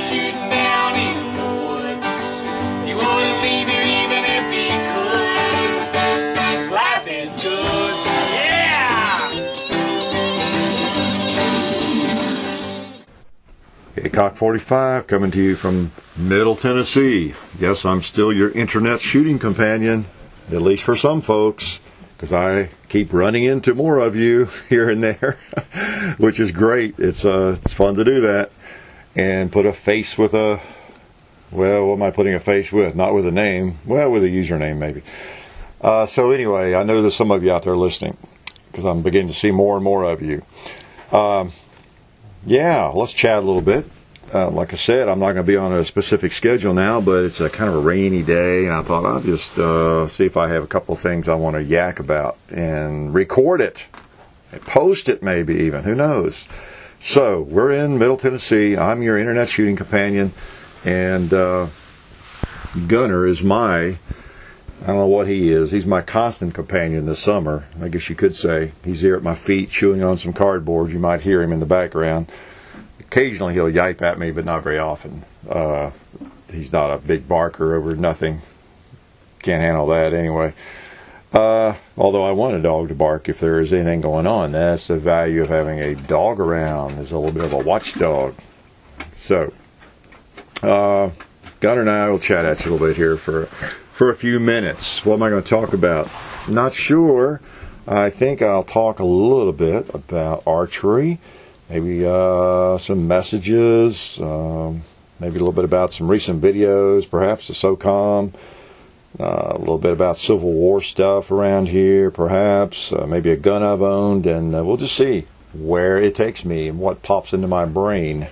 shooting down in the woods. He wouldn't leave here even if he could. His life is good, yeah! HIckok45 coming to you from Middle Tennessee. Yes, I'm still your internet shooting companion, at least for some folks, because I keep running into more of you here and there, which is great. It's fun to do that and put a face with a, well, what am I putting a face with? Not with a name. Well, with a username maybe. So anyway, I know there's some of you out there listening because I'm beginning to see more and more of you. Yeah, let's chat a little bit. Like I said, I'm not going to be on a specific schedule now, but it's a kind of a rainy day, and I thought I'll just see if I have a couple of things I want to yak about and record it, and post it maybe even, who knows. So, we're in Middle Tennessee. I'm your internet shooting companion, and Gunner is I don't know what he is. He's my constant companion this summer, I guess you could say. He's here at my feet chewing on some cardboard. You might hear him in the background. Occasionally he'll yipe at me, but not very often. He's not a big barker over nothing. Can't handle that anyway. Although I want a dog to bark if there is anything going on. That's the value of having a dog around. Is a little bit of a watchdog. So, Gunner and I will chat at you a little bit here for a few minutes. What am I going to talk about? Not sure. I think I'll talk a little bit about archery. Maybe some messages, maybe a little bit about some recent videos, perhaps the SOCOM, a little bit about Civil War stuff around here, perhaps, maybe a gun I've owned, and we'll just see where it takes me and what pops into my brain.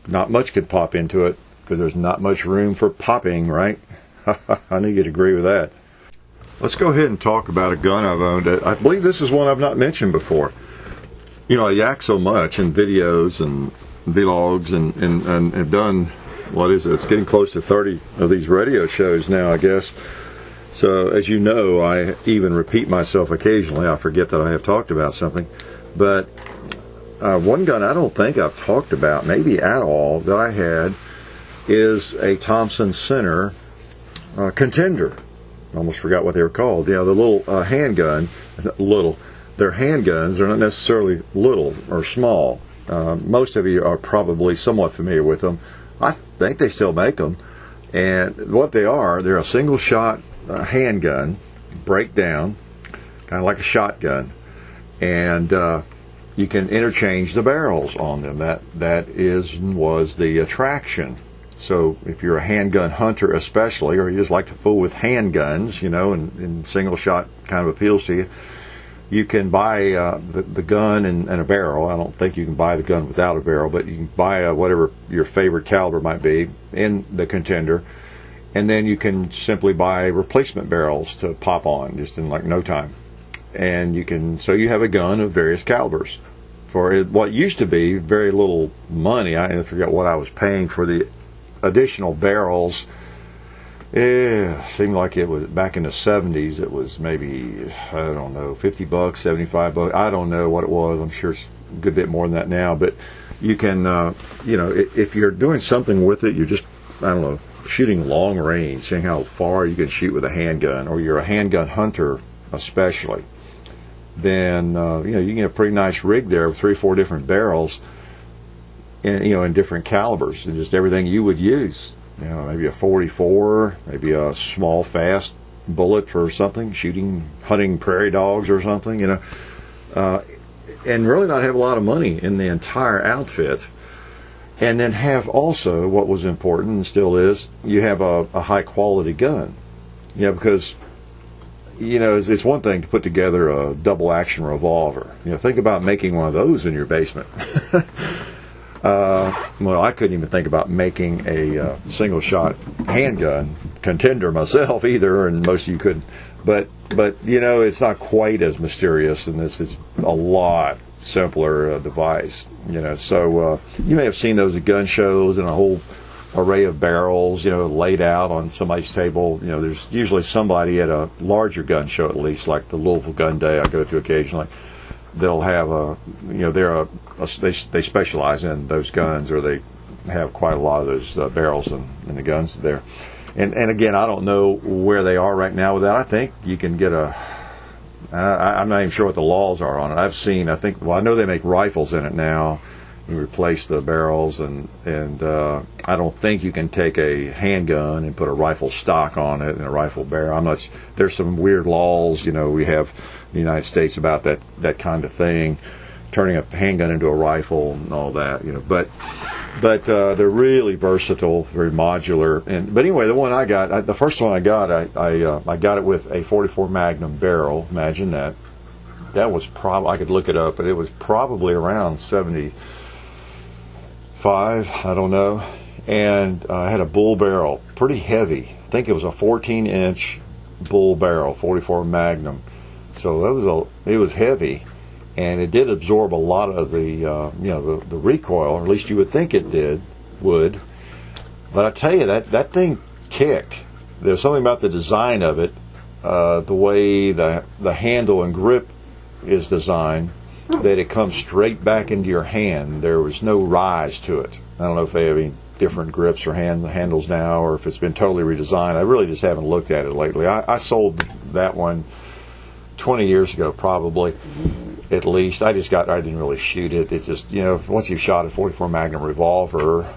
Not much could pop into it, because there's not much room for popping, right? I knew you'd agree with that. Let's go ahead and talk about a gun I've owned. I believe this is one I've not mentioned before. You know, I yak so much in videos and vlogs and have done, what is it? It's getting close to 30 of these radio shows now, I guess. So, as you know, I even repeat myself occasionally. I forget that I have talked about something. But one gun I don't think I've talked about, maybe at all, that I had is a Thompson Center Contender. I almost forgot what they were called. Yeah, the little handgun. They're handguns. They're not necessarily little or small. Most of you are probably somewhat familiar with them. I think they still make them. And what they are, they're a single-shot handgun, breakdown, kind of like a shotgun. And you can interchange the barrels on them. That was the attraction. So if you're a handgun hunter especially, or you just like to fool with handguns, you know, and single-shot kind of appeals to you, you can buy the gun and a barrel. I don't think you can buy the gun without a barrel, but you can buy whatever your favorite caliber might be in the Contender, and then you can simply buy replacement barrels to pop on just in like no time. And so you have a gun of various calibers for what used to be very little money. I forget what I was paying for the additional barrels. Yeah, seemed like it was back in the 70s. It was maybe, I don't know, $50, $75. I don't know what it was. I'm sure it's a good bit more than that now. But you can, you know, if you're doing something with it, you're just, I don't know, shooting long range, seeing how far you can shoot with a handgun, or you're a handgun hunter especially, then you know, you can get a pretty nice rig there with 3 or 4 different barrels, and you know, in different calibers, and just everything you would use. You know, maybe a 44, maybe a small, fast bullet for something, hunting prairie dogs or something, you know, and really not have a lot of money in the entire outfit. And then have also, what was important and still is, you have a high-quality gun. You know, because, you know, it's one thing to put together a double-action revolver. You know, think about making one of those in your basement. Well, I couldn't even think about making a single-shot handgun Contender myself either, and most of you couldn't. But you know, it's not quite as mysterious, and it's a lot simpler device. You know, so you may have seen those at gun shows and a whole array of barrels, you know, laid out on somebody's table. You know, there's usually somebody at a larger gun show, at least, like the Louisville Gun Day I go to occasionally. They'll have they specialize in those guns, or they have quite a lot of those barrels in the guns there. And again, I don't know where they are right now with that. I think you can get I'm not even sure what the laws are on it. I know they make rifles in it now. You replace the barrels, and I don't think you can take a handgun and put a rifle stock on it and a rifle barrel. There's some weird laws, we have in the United States about that kind of thing, turning a handgun into a rifle and all that, But they're really versatile, very modular. But anyway, the one I got, the first one I got, I got it with a 44 Magnum barrel. Imagine that. That was I could look it up, but it was probably around 75, I don't know. And I had a bull barrel, pretty heavy. I think it was a 14-inch bull barrel, 44 Magnum. So it was heavy. And it did absorb a lot of the recoil, or at least you would think it would. But I tell you, that thing kicked. There's something about the design of it, the way the handle and grip is designed, that it comes straight back into your hand. There was no rise to it. I don't know if they have any different grips or handles now, or if it's been totally redesigned. I really just haven't looked at it lately. I sold that one 20 years ago, probably. At least I didn't really shoot it. It's just, once you've shot a 44 Magnum revolver,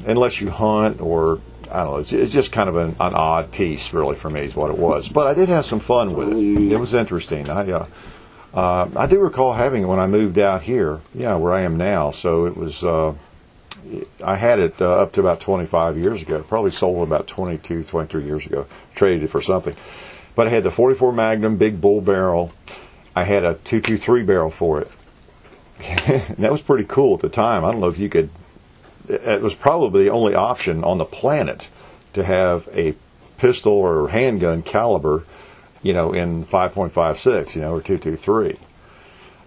unless you hunt or, I don't know, it's just kind of an odd piece, really, for me, is what it was. But I did have some fun with it. It was interesting. I do recall having it when I moved out here, where I am now. So it was, I had it up to about 25 years ago. Probably sold it about 22, 23 years ago. Traded it for something. But I had the 44 Magnum big bull barrel. I had a .223 barrel for it. And that was pretty cool at the time. I don't know if you could. It was probably the only option on the planet to have a pistol or handgun caliber, in 5.56, or .223.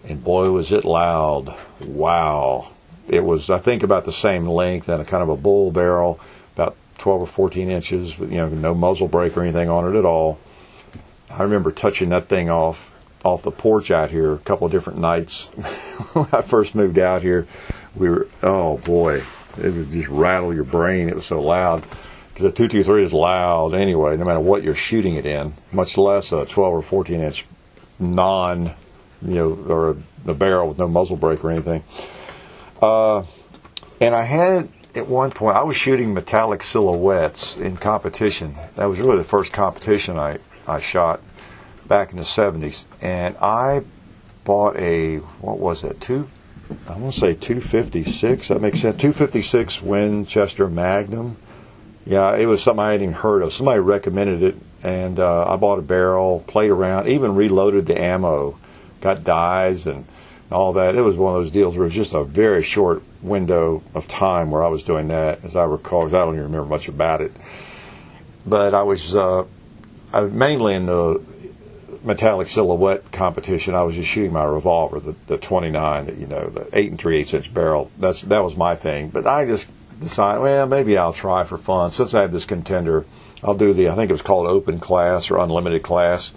And boy, was it loud. Wow. It was, I think, about the same length and a kind of a bull barrel, about 12 or 14 inches, but, no muzzle brake or anything on it at all. I remember touching that thing off the porch out here a couple of different nights. When I first moved out here, oh boy, it would just rattle your brain. It was so loud, because a .223 is loud anyway, no matter what you're shooting it in, much less a 12 or 14 inch or a barrel with no muzzle brake or anything. And I had, at one point, I was shooting metallic silhouettes in competition. That was really the first competition I shot back in the 70s, and I bought I want to say 256, that makes sense, 256 Winchester Magnum. Yeah, it was something I hadn't even heard of. Somebody recommended it, and I bought a barrel, played around, even reloaded the ammo, got dies and all that. It was one of those deals where it was just a very short window of time where I was doing that, as I recall, because I don't even remember much about it. But I was mainly in the metallic silhouette competition. I was just shooting my revolver, the 29, the 8 3/8 inch barrel. That was my thing. But I just decided, well, maybe I'll try for fun. Since I have this Contender, I'll do I think it was called open class or unlimited class.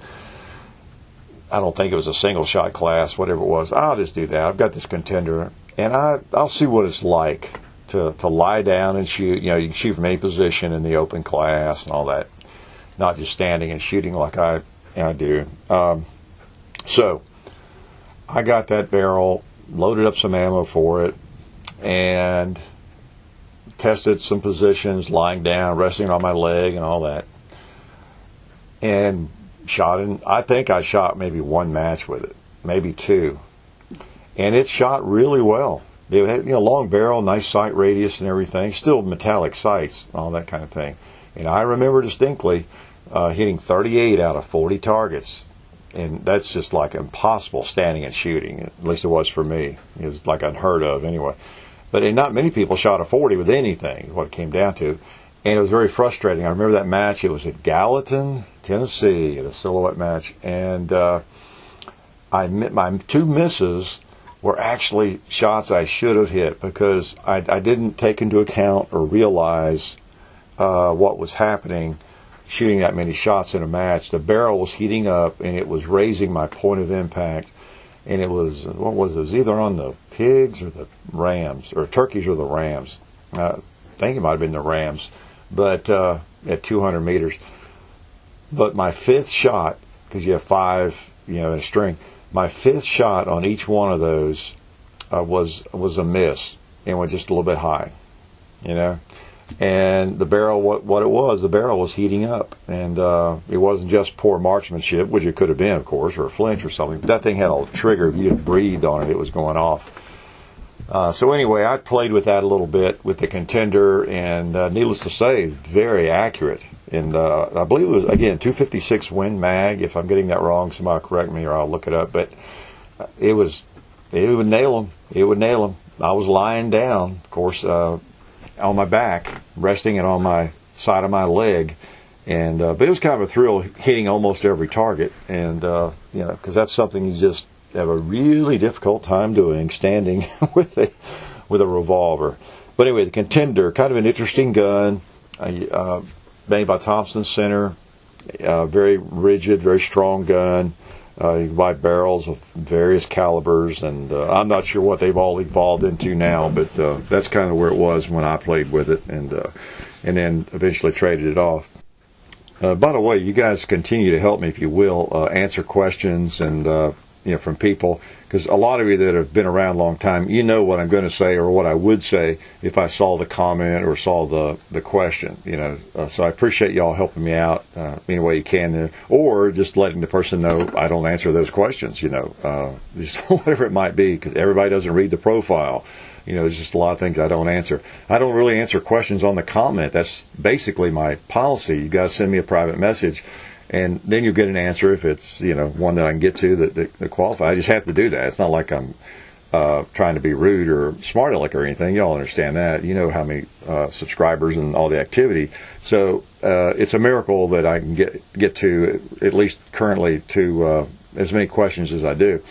I don't think it was a single shot class, whatever it was. I'll just do that. I've got this Contender, and I'll see what it's like to lie down and shoot. You can shoot from any position in the open class and all that, not just standing and shooting like I do. So I got that barrel, loaded up some ammo for it, and tested some positions, lying down, resting on my leg and all that, and shot in. I think I shot maybe one match with it, maybe two, and it shot really well. It had long barrel, nice sight radius and everything, still metallic sights, all that kind of thing. And I remember distinctly hitting 38 out of 40 targets, and that's just like impossible standing and shooting. At least it was for me. It was like unheard of anyway. But not many people shot a 40 with anything, is what it came down to. And it was very frustrating. I remember that match. It was at Gallatin, Tennessee, at a silhouette match, and my two misses were actually shots I should have hit, because I didn't take into account or realize what was happening shooting that many shots in a match. The barrel was heating up, and it was raising my point of impact, and it was, what was it? It was either on the pigs or the rams, or turkeys or the rams. I think it might have been the rams, but at 200 meters. But my fifth shot, because you have 5, in a string, my fifth shot on each one of those was a miss and went just a little bit high, And the barrel, the barrel was heating up, and it wasn't just poor marksmanship, which it could have been, of course, or a flinch or something. But that thing had a trigger. If you just breathed on it, it was going off. So anyway, I played with that a little bit with the Contender, and needless to say, very accurate. And I believe it was, again, 256 Win Mag. If I'm getting that wrong, somebody correct me or I'll look it up. But it would nail them. It would nail them. I was lying down, of course, on my back, resting it on my side of my leg. And but it was kind of a thrill hitting almost every target. And, because that's something you just have a really difficult time doing, standing with a revolver. But anyway, the Contender, kind of an interesting gun, made by Thompson Center, very rigid, very strong gun. You can buy barrels of various calibers, and I'm not sure what they've all evolved into now, but that's kind of where it was when I played with it, and then eventually traded it off. By the way, you guys continue to help me, if you will, answer questions and from people, because a lot of you that have been around a long time, what I'm going to say or what I would say if I saw the comment or saw the question. So I appreciate y'all helping me out any way you can there, or just letting the person know I don't answer those questions. Just whatever it might be, because everybody doesn't read the profile. There's just a lot of things I don't answer. I don't really answer questions on the comment. That's basically my policy. You guys send me a private message, and then you'll get an answer if it's, one that I can get to that qualify. I just have to do that. It's not like I'm trying to be rude or smart aleck or anything. Y'all understand that. You know how many subscribers and all the activity. So it's a miracle that I can get to, at least currently, to as many questions as I do.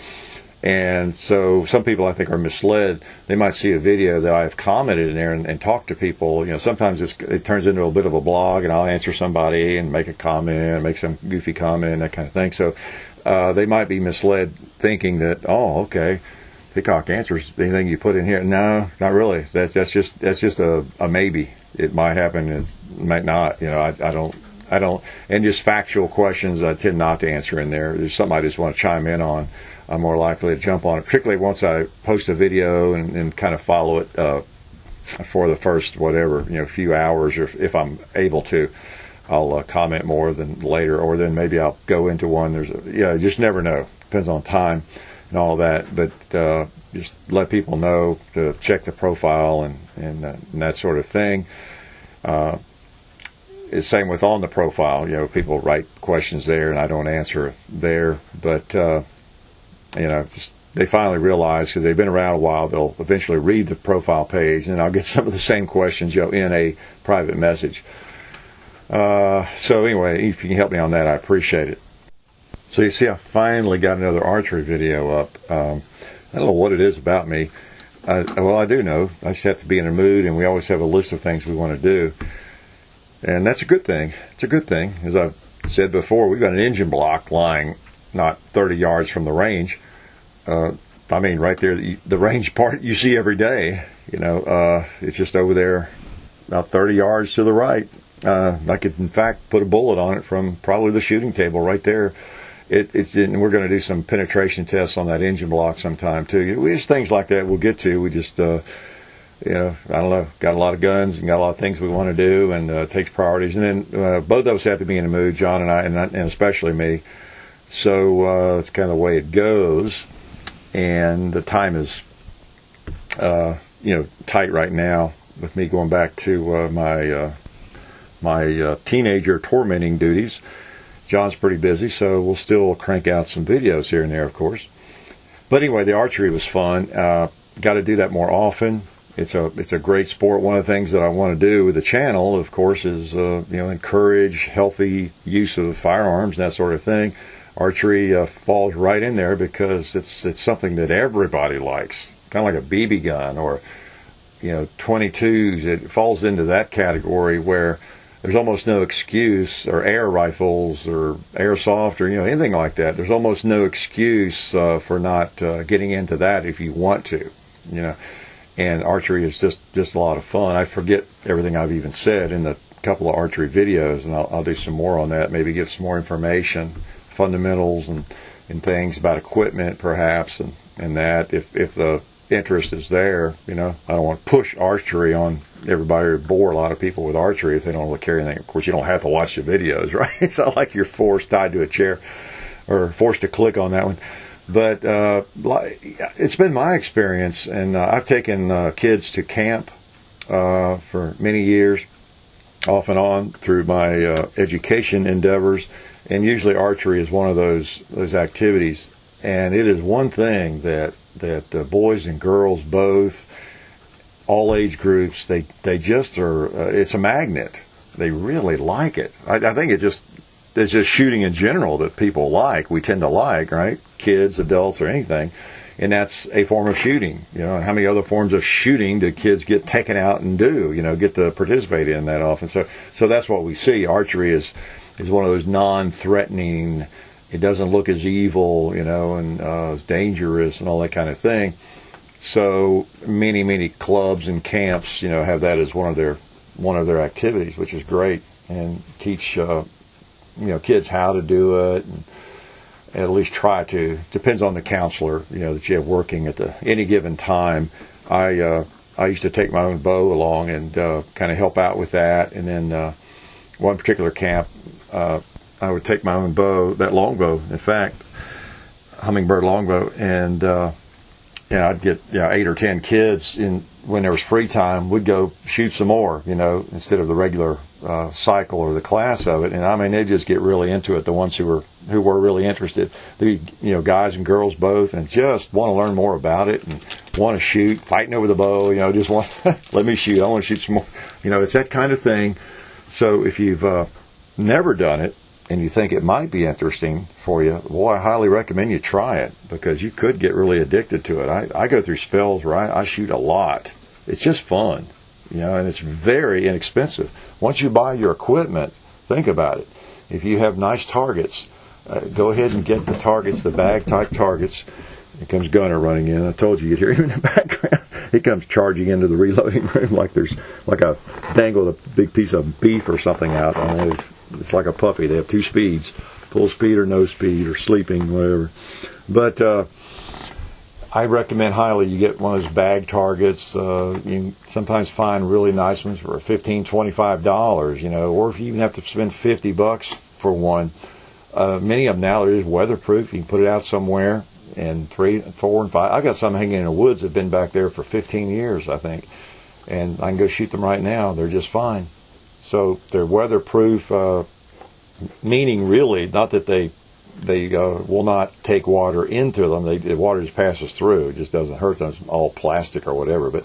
And so some people, I think, are misled. They might see a video that I've commented in there and talked to people. Sometimes it turns into a bit of a blog, and I'll answer somebody and make a comment, make some goofy comment, that kind of thing. So they might be misled thinking that, oh, okay, Hickok answers anything you put in here. No, not really. That's just a maybe. It might happen. It might not. I don't. And just factual questions I tend not to answer in there. There's something I just want to chime in on. I'm more likely to jump on it, particularly once I post a video and kind of follow it for the first few hours, or if I'm able to. I'll comment more than later, or then maybe I'll go into one. You just never know. Depends on time and all that. But just let people know to check the profile and that sort of thing. It's the same with on the profile. People write questions there, and I don't answer there, but. They finally realize, because they've been around a while, they'll eventually read the profile page, and I'll get some of the same questions, in a private message. So anyway, if you can help me on that, I appreciate it. So you see, I finally got another archery video up. I don't know what it is about me. Well, I do know. I just have to be in a mood, and we always have a list of things we want to do. And that's a good thing. It's a good thing. As I've said before, we've got an engine block lying not 30 yards from the range. Right there, the range part you see every day. It's just over there about 30 yards to the right. I could, in fact, put a bullet on it from probably the shooting table right there. And we're going to do some penetration tests on that engine block sometime, too. Just things like that we'll get to. We just, I don't know, got a lot of guns and got a lot of things we want to do, and it takes priorities. And then both of us have to be in the mood, John and I, and especially me. So it's kind of the way it goes, and the time is, tight right now with me going back to my teenager tormenting duties. John's pretty busy, so we'll still crank out some videos here and there, of course. But anyway, the archery was fun. Got to do that more often. It's a great sport. One of the things that I want to do with the channel, of course, is encourage healthy use of firearms and that sort of thing. Archery falls right in there because it's something that everybody likes, kind of like a BB gun or 22s. It falls into that category where there's almost no excuse, or air rifles or airsoft or anything like that. There's almost no excuse for not getting into that if you want to, And archery is just a lot of fun. I forget everything I've even said in the couple of archery videos, and I'll do some more on that. Maybe give some more information, fundamentals and things about equipment perhaps, and that if the interest is there. I don't want to push archery on everybody or bore a lot of people with archery if they don't want to carry anything. Of course, you don't have to watch the videos, right? It's not like you're forced tied to a chair or forced to click on that one. But it's been my experience, and I've taken kids to camp for many years, off and on, through my education endeavors, and usually archery is one of those activities. And it is one thing that boys and girls both, all age groups, they just are, it's a magnet. They really like it. I think it's just shooting in general that people like. We tend to like, right? Kids, adults, or anything. And that's a form of shooting. And how many other forms of shooting do kids get taken out and do? Get to participate in that often. So that's what we see. Archery is one of those non-threatening. It doesn't look as evil, and as dangerous and all that kind of thing. So many clubs and camps, have that as one of their activities, which is great, and teach kids how to do it, and at least try to. Depends on the counselor, that you have working at any given time. I used to take my own bow along and kind of help out with that, and then one particular camp. I would take my own bow, that longbow, in fact, hummingbird longbow, and I'd get 8 or 10 kids when there was free time. We'd go shoot some more, instead of the regular cycle or the class of it. And they just get really into it. The ones who were really interested, guys and girls both, and just want to learn more about it and want to shoot, fighting over the bow. Just want let me shoot. I want to shoot some more. It's that kind of thing. So if you've never done it, and you think it might be interesting for you, I highly recommend you try it, because you could get really addicted to it. I go through spells where I shoot a lot. It's just fun, and it's very inexpensive. Once you buy your equipment, think about it. If you have nice targets, go ahead and get the targets, the bag-type targets. Here comes Gunner running in. I told you you'd hear him in the background. He comes charging into the reloading room like I dangled a big piece of beef or something out on it. It's like a puppy. They have 2 speeds, full speed or no speed, or sleeping, whatever. But I recommend highly you get one of those bag targets. You can sometimes find really nice ones for $15, $25, or if you even have to spend $50 for one. Many of them now are just weatherproof. You can put it out somewhere, and 3, 4, and 5. I've got some hanging in the woods that have been back there for 15 years, I think. And I can go shoot them right now. They're just fine. So they're weatherproof, meaning really not that they will not take water into them. The water just passes through. It just doesn't hurt them. It's all plastic or whatever. But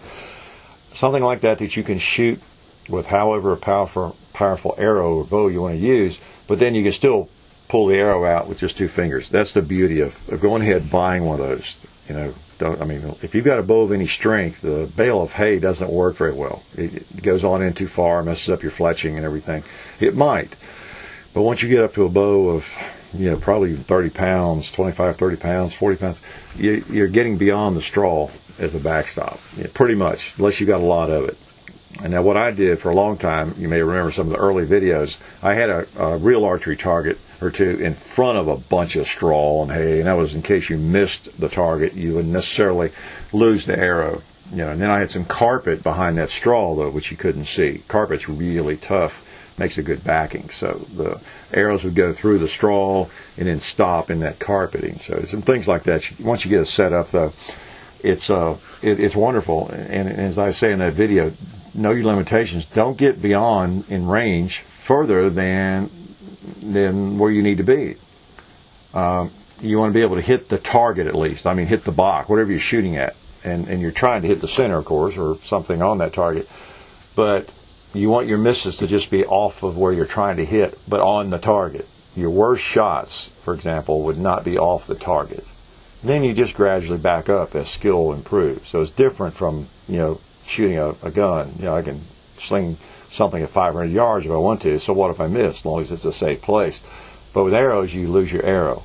something like that you can shoot with however powerful arrow or bow you want to use, but then you can still pull the arrow out with just 2 fingers. That's the beauty of going ahead and buying one of those. If you've got a bow of any strength, the bale of hay doesn't work very well. It goes on in too far, messes up your fletching and everything. It might. But once you get up to a bow of, probably 30 pounds, 25, 30 pounds, 40 pounds, you're getting beyond the straw as a backstop. Pretty much, unless you got a lot of it. And now what I did for a long time, you may remember some of the early videos, I had a real archery target or 2 in front of a bunch of straw and hay, and that was in case you missed the target, you wouldn't necessarily lose the arrow. And then I had some carpet behind that straw, though, which you couldn't see. Carpet's really tough, makes a good backing. So the arrows would go through the straw and then stop in that carpeting. So some things like that. Once you get it set up, though, it's wonderful. And as I say in that video, know your limitations. Don't get beyond in range further than where you need to be. You want to be able to hit the target at least. Hit the block, whatever you're shooting at. And you're trying to hit the center, of course, or something on that target. But you want your misses to just be off of where you're trying to hit, but on the target. Your worst shots, for example, would not be off the target. Then you just gradually back up as skill improves. So it's different from, shooting a gun. I can sling something at 500 yards if I want to. So what if I miss? As long as it's a safe place. But with arrows, you lose your arrow.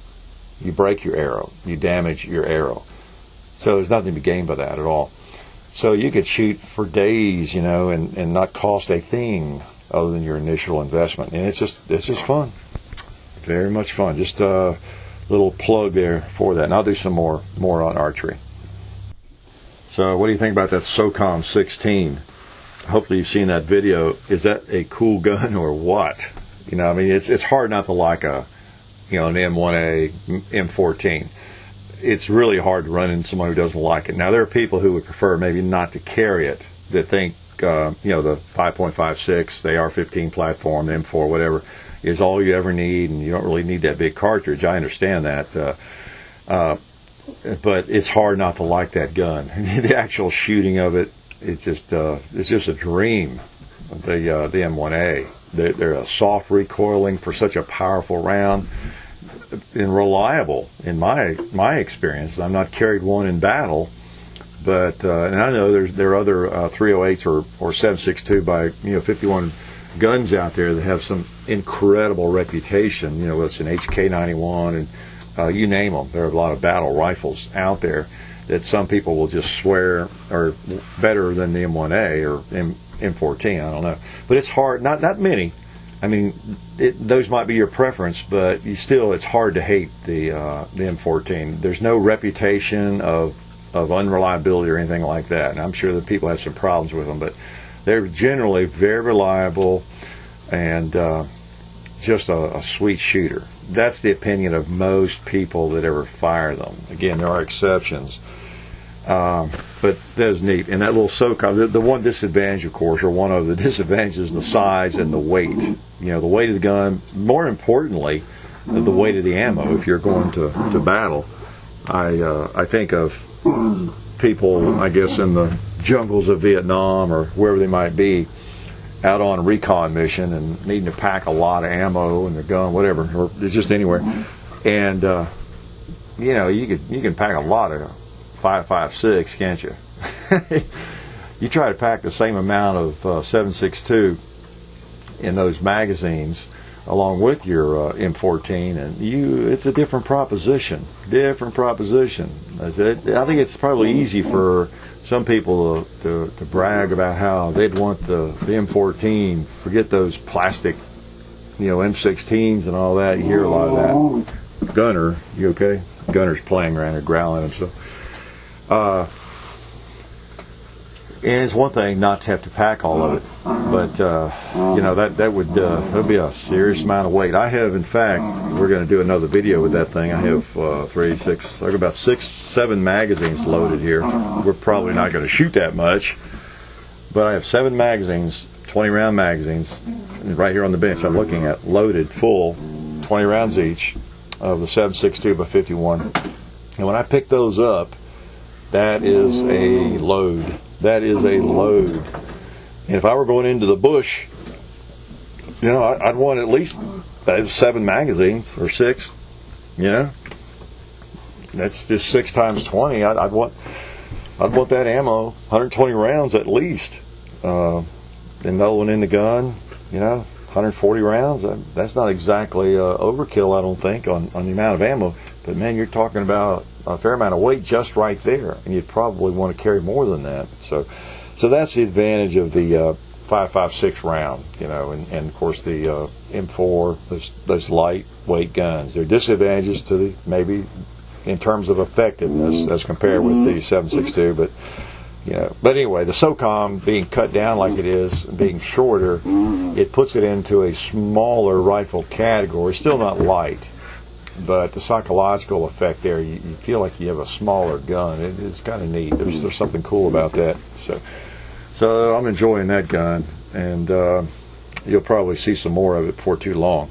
You break your arrow. You damage your arrow. So there's nothing to be gained by that at all. So you could shoot for days, and not cost a thing other than your initial investment. And it's just fun. Very much fun. Just a little plug there for that. And I'll do some more on archery. So what do you think about that SOCOM 16? Hopefully you've seen that video. Is that a cool gun or what? It's hard not to like an M1A, M14. It's really hard to run into someone who doesn't like it. Now, there are people who would prefer maybe not to carry it, that think, the 5.56, the AR-15 platform, the M4, whatever, is all you ever need, and you don't really need that big cartridge. I understand that. But it's hard not to like that gun. The actual shooting of it, it's just a dream. The M1A. They're a soft recoiling for such a powerful round and reliable in my experience. I'm not carried one in battle, but and I know there are other 308s or 7.62 by 51 guns out there that have some incredible reputation. Whether it's an HK91 and you name them. There are a lot of battle rifles out there that some people will just swear are better than the M1A or M14. I don't know, but it's hard. Not many. Those might be your preference, but it's hard to hate the M14. There's no reputation of unreliability or anything like that. And I'm sure that people have some problems with them, but they're generally very reliable and just a sweet shooter. That's the opinion of most people that ever fire them. Again, there are exceptions. But that is neat. And that little SOCOM, the one disadvantage, of course, or one of the disadvantages, is the size and the weight. The weight of the gun. More importantly, the weight of the ammo. If you're going to battle, I think of people, I guess, in the jungles of Vietnam or wherever they might be, out on a recon mission and needing to pack a lot of ammo in their gun, whatever, or it's just anywhere. And you can pack a lot of 5.56, can't you? You try to pack the same amount of 7.62 in those magazines along with your M14, and it's a different proposition. I think it's probably easy for some people to brag about how they'd want the M14. Forget those plastic, M16s and all that. You hear a lot of that. Gunner, you okay? Gunner's playing around here, growling at himself. And it's one thing not to have to pack all of it, but that would be a serious amount of weight. I have, in fact, we're going to do another video with that thing. I have about 7 magazines loaded here. We're probably not going to shoot that much, but I have 7 magazines, 20-round magazines, right here on the bench. I'm looking at loaded, full, 20 rounds each of the 7.62 by 51. And when I pick those up, that is a load. That is a load. And if I were going into the bush, I'd want at least 7 magazines or 6. That's just 6 times 20. I'd want that ammo, 120 rounds at least. And another one in the gun, 140 rounds. That's not exactly overkill, I don't think, on the amount of ammo. But man, you're talking about a fair amount of weight just right there, and you'd probably want to carry more than that. So that's the advantage of the 5.56 round, and of course the M4, those lightweight guns. There are disadvantages to maybe in terms of effectiveness as compared with the 7.62, but anyway, the SOCOM being cut down like it is, being shorter, it puts it into a smaller rifle category. Still not light, but the psychological effect there, you feel like you have a smaller gun. It's kind of neat. There's something cool about that. So I'm enjoying that gun, and you'll probably see some more of it before too long.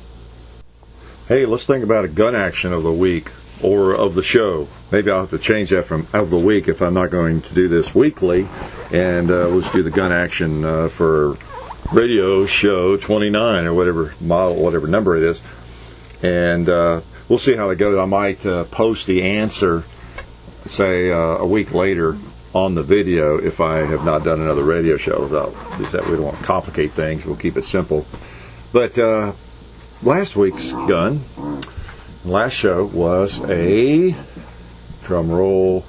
Hey, let's think about a gun action of the week or of the show. Maybe I'll have to change that from of the week if I'm not going to do this weekly, and let's do the gun action for radio show 29 or whatever model, whatever number it is, and we'll see how it goes. I might post the answer, say a week later, on the video if I have not done another radio show. Is that we don't want to complicate things. We'll keep it simple. But last week's gun, last show was a drum roll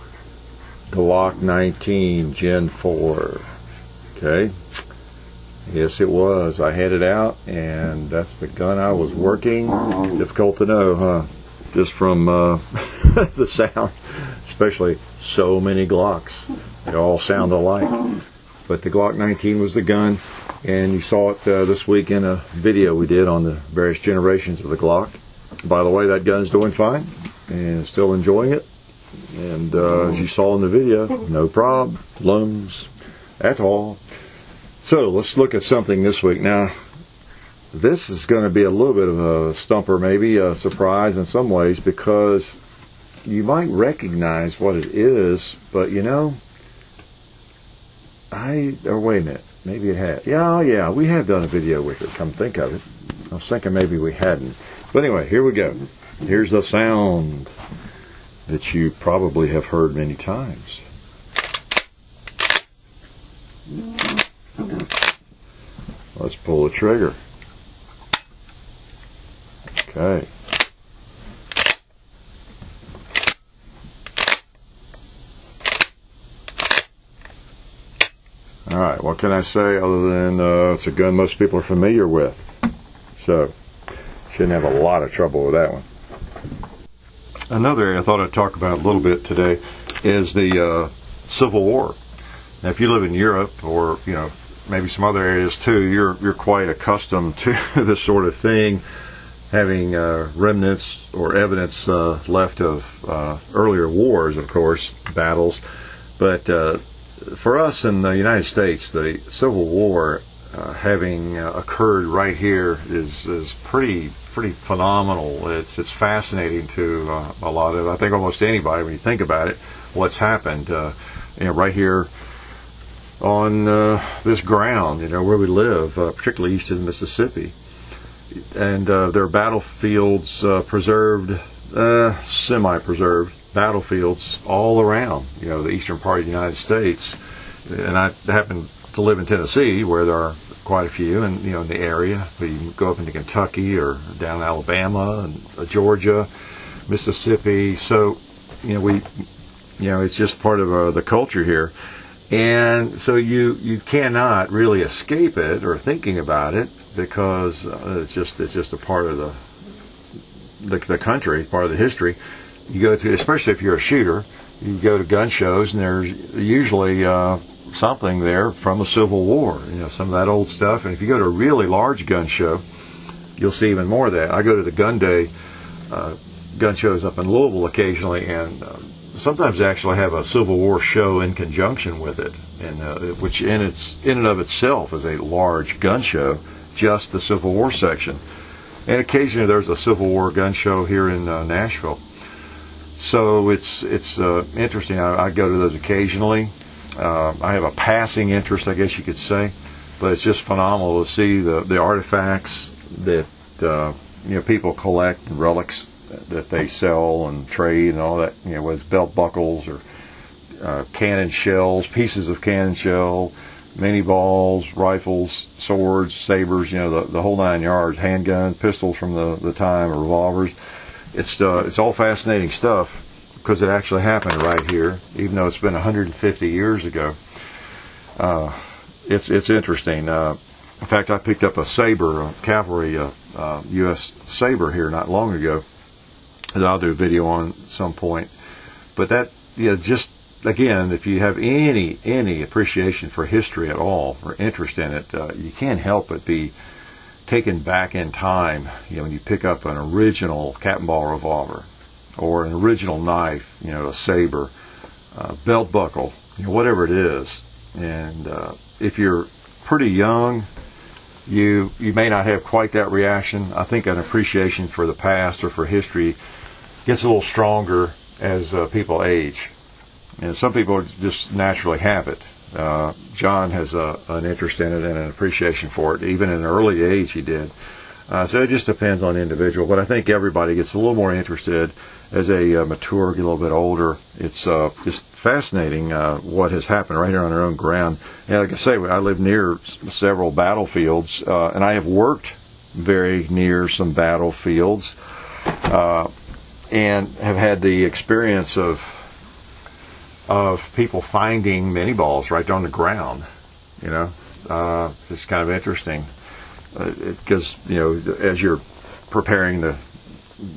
Glock 19 Gen 4. Okay. Yes, it was. I had it out, and that's the gun I was working. Difficult to know, huh? Just from the sound, especially so many Glocks. They all sound alike. But the Glock 19 was the gun, and you saw it this week in a video we did on the various generations of the Glock. By the way, that gun's doing fine, and still enjoying it. And as you saw in the video, no problems at all. So let's look at something this week. Now, this is going to be a little bit of a stumper, maybe a surprise in some ways, because you might recognize what it is, but you know, or wait a minute, maybe it had. Yeah, we have done a video with it, come think of it. I was thinking maybe we hadn't. But anyway, here we go. Here's the sound that you probably have heard many times. Let's pull the trigger. Okay. Alright, what can I say other than it's a gun most people are familiar with. So, shouldn't have a lot of trouble with that one. Another area I thought I'd talk about a little bit today is the Civil War. Now, if you live in Europe or, you know, maybe some other areas too, you're quite accustomed to this sort of thing, having remnants or evidence left of earlier wars, of course, battles. But for us in the United States, the Civil War having occurred right here is pretty phenomenal. It's fascinating to a lot of, I think, almost anybody when you think about it, what's happened. Right here on this ground, where we live, particularly east of the Mississippi. And there are battlefields preserved, semi-preserved battlefields all around, the eastern part of the United States. And I happen to live in Tennessee, where there are quite a few, and in the area. But you can go up into Kentucky or down in Alabama and Georgia, Mississippi. So, it's just part of the culture here. And so you cannot really escape it or thinking about it, because it's just a part of the country, part of the history. You go to, especially if you're a shooter, you go to gun shows, and there's usually something there from the Civil War, some of that old stuff. And if you go to a really large gun show, you'll see even more of that. I go to the gun day gun shows up in Louisville occasionally, and sometimes they actually have a Civil War show in conjunction with it, and which in and of itself is a large gun show, just the Civil War section. And occasionally there's a Civil War gun show here in Nashville. So it's interesting. I go to those occasionally. I have a passing interest, I guess you could say, but it's just phenomenal to see the artifacts that people collect, and relics that they sell and trade and all that, whether it's belt buckles or cannon shells, pieces of cannon shell, mini balls, rifles, swords, sabers, the whole 9 yards, handguns, pistols from the time, or revolvers. It's all fascinating stuff, because it actually happened right here, even though it's been 150 years ago. It's interesting. In fact, I picked up a saber, a cavalry U.S. saber here not long ago, that I'll do a video on at some point. But that, just again, if you have any appreciation for history at all, or interest in it, you can't help but be taken back in time. When you pick up an original cap and ball revolver, or an original knife, a saber, belt buckle, whatever it is. And if you're pretty young, you may not have quite that reaction. I think an appreciation for the past or for history gets a little stronger as people age. And some people just naturally have it. John has an interest in it and an appreciation for it. Even at an early age he did. So it just depends on the individual. But I think everybody gets a little more interested as they mature, get a little bit older. It's just fascinating what has happened right here on our own ground. And like I say, I live near several battlefields, and I have worked very near some battlefields, and have had the experience of people finding mini balls right on the ground. You know, it's kind of interesting because as you're preparing the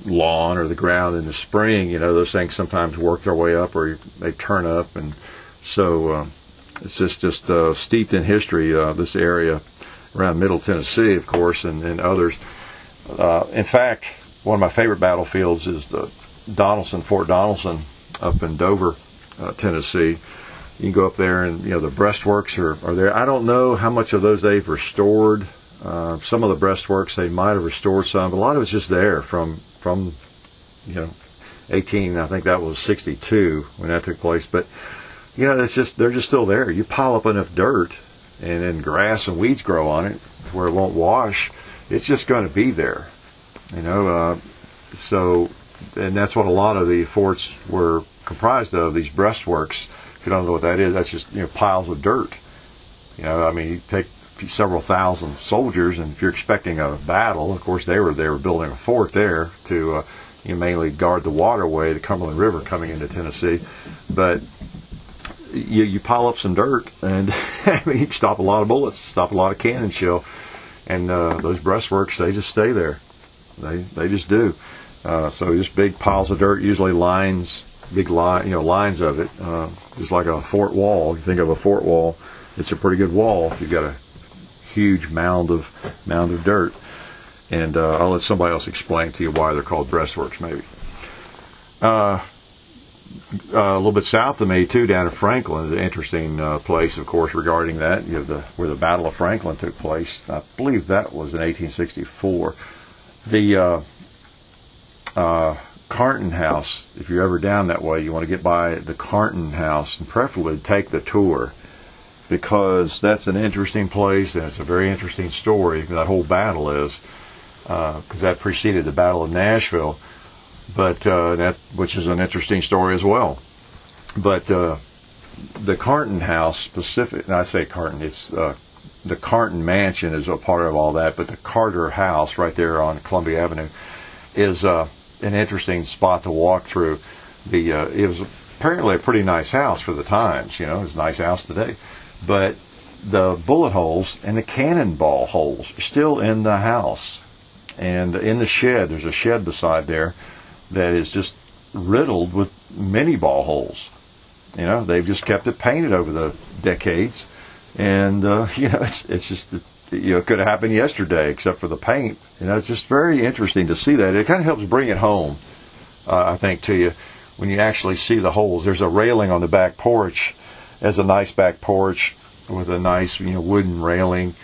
lawn or the ground in the spring, those things sometimes work their way up or they turn up, and so it's just steeped in history. This area around Middle Tennessee, of course, and others. In fact, one of my favorite battlefields is the Fort Donelson up in Dover, Tennessee. You can go up there, and the breastworks are there. I don't know how much of those they've restored. Some of the breastworks they might have restored some, but a lot of it's just there from 18. I think that was 62 when that took place. But they're just still there. You pile up enough dirt, and then grass and weeds grow on it where it won't wash. It's just going to be there. So, and that's what a lot of the forts were comprised of. These breastworks. If you don't know what that is, that's just piles of dirt. You take several thousand soldiers, and if you're expecting a battle, of course they were building a fort there to mainly guard the waterway, the Cumberland River coming into Tennessee. But you pile up some dirt, and you stop a lot of bullets, stop a lot of cannon shell, and those breastworks, they just stay there. They just do. So just big piles of dirt, usually lines, big lines of it, just like a fort wall. If you think of a fort wall, it's a pretty good wall. You've got a huge mound of dirt, and I'll let somebody else explain to you why they're called breastworks, maybe. A little bit south of me too, down in Franklin, is an interesting place, of course, regarding that. Where the Battle of Franklin took place. I believe that was in 1864. The Carnton House. If you're ever down that way, you want to get by the Carnton House, and preferably take the tour, because that's an interesting place, and it's a very interesting story. That whole battle is, because that preceded the Battle of Nashville, but which is an interesting story as well. But the Carnton House specific, and I say Carnton, it's the Carnton Mansion is a part of all that, but the Carter House right there on Columbia Avenue is an interesting spot to walk through. It was apparently a pretty nice house for the times. It's a nice house today. But the bullet holes and the cannonball holes are still in the house. And in the shed, there's a shed beside there that is just riddled with mini ball holes. They've just kept it painted over the decades. And, it's just, it could have happened yesterday except for the paint. It's just very interesting to see that. It kind of helps bring it home, I think, to you when you actually see the holes. There's a railing on the back porch. Has a nice back porch with a nice wooden railing,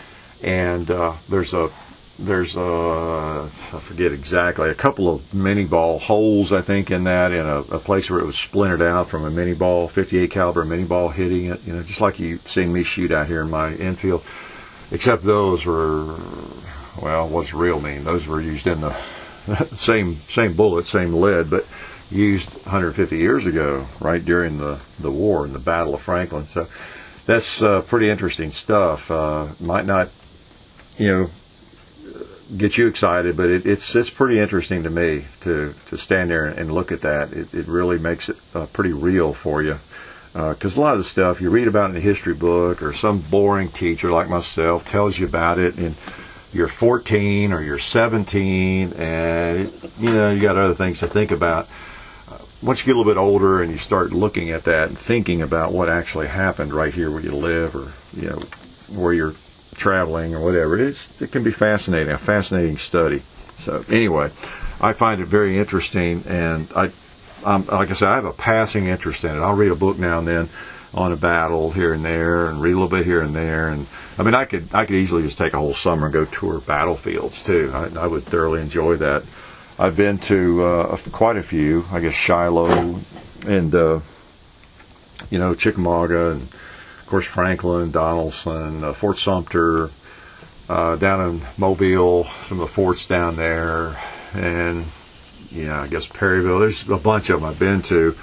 and there's I forget exactly, a couple of mini ball holes, I think, in that, in a place where it was splintered out from a mini ball, 58 caliber mini ball hitting it, just like you've seen me shoot out here in my infield, except those were, well, what's real mean? Those were used in the same bullet, same lead, but used 150 years ago, right during the war and the Battle of Franklin. So that's pretty interesting stuff. Might not, get you excited, but it's pretty interesting to me to stand there and look at that. It really makes it pretty real for you, because a lot of the stuff you read about in a history book, or some boring teacher like myself tells you about it, and you're 14 or you're 17, and you got other things to think about. Once you get a little bit older and you start looking at that and thinking about what actually happened right here where you live, or where you're traveling or whatever, it can be fascinating, a fascinating study. So anyway, I find it very interesting, and I'm like I said, I have a passing interest in it. I'll read a book now and then on a battle here and there, and read a little bit here and there, and I could easily just take a whole summer and go tour battlefields too. I would thoroughly enjoy that. I've been to quite a few, I guess Shiloh and Chickamauga, and of course Franklin, Donelson, Fort Sumter, down in Mobile, some of the forts down there, and I guess Perryville. There's a bunch of them I've been to,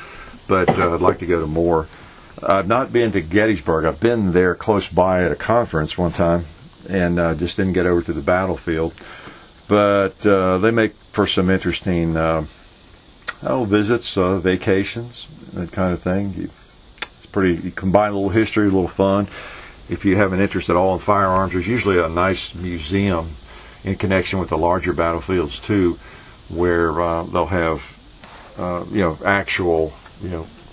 but I'd like to go to more. I've not been to Gettysburg. I've been there close by at a conference one time, and just didn't get over to the battlefield. But they make for some interesting visits, vacations, that kind of thing. It's pretty. You combine a little history, a little fun. If you have an interest at all in firearms, there's usually a nice museum in connection with the larger battlefields too, where they'll have actual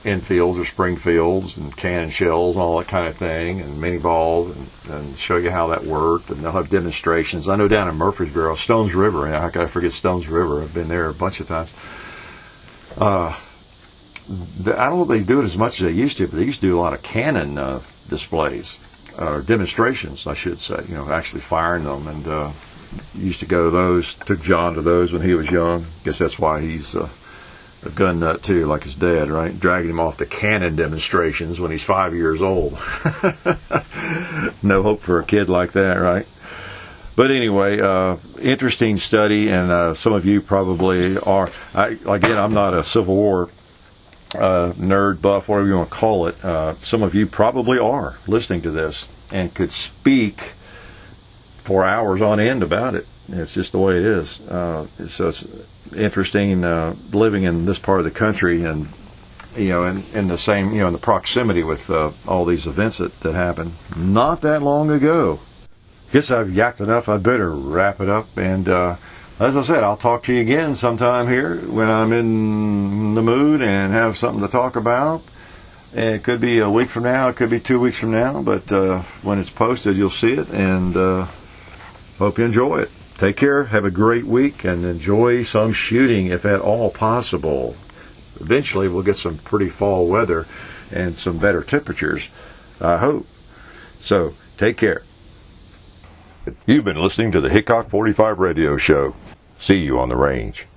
infields or spring fields and cannon shells and all that kind of thing, and mini balls, and show you how that worked. And they'll have demonstrations. I know down in Murfreesboro, Stones River. How could I forget Stones River? I've been there a bunch of times. I don't know if they do it as much as they used to, but they used to do a lot of cannon displays. Or demonstrations, I should say, actually firing them, and used to go to those, took John to those when he was young. Guess that's why he's a gun nut too, like his dad, right? Dragging him off the cannon demonstrations when he's 5 years old. No hope for a kid like that, right? But anyway, interesting study, and some of you probably are. I'm not a Civil War nerd, buff, whatever you want to call it. Some of you probably are listening to this and could speak for hours on end about it. It's just the way it is. So it's interesting living in this part of the country, and in the same, in the proximity with all these events that happened not that long ago. Guess I've yacked enough. I'd better wrap it up, and as I said, I'll talk to you again sometime here when I'm in the mood and have something to talk about. And it could be a week from now, it could be 2 weeks from now, but when it's posted, you'll see it, and hope you enjoy it. Take care, have a great week, and enjoy some shooting if at all possible. Eventually, we'll get some pretty fall weather and some better temperatures, I hope. So, take care. You've been listening to the HIckok45 Radio Show. See you on the range.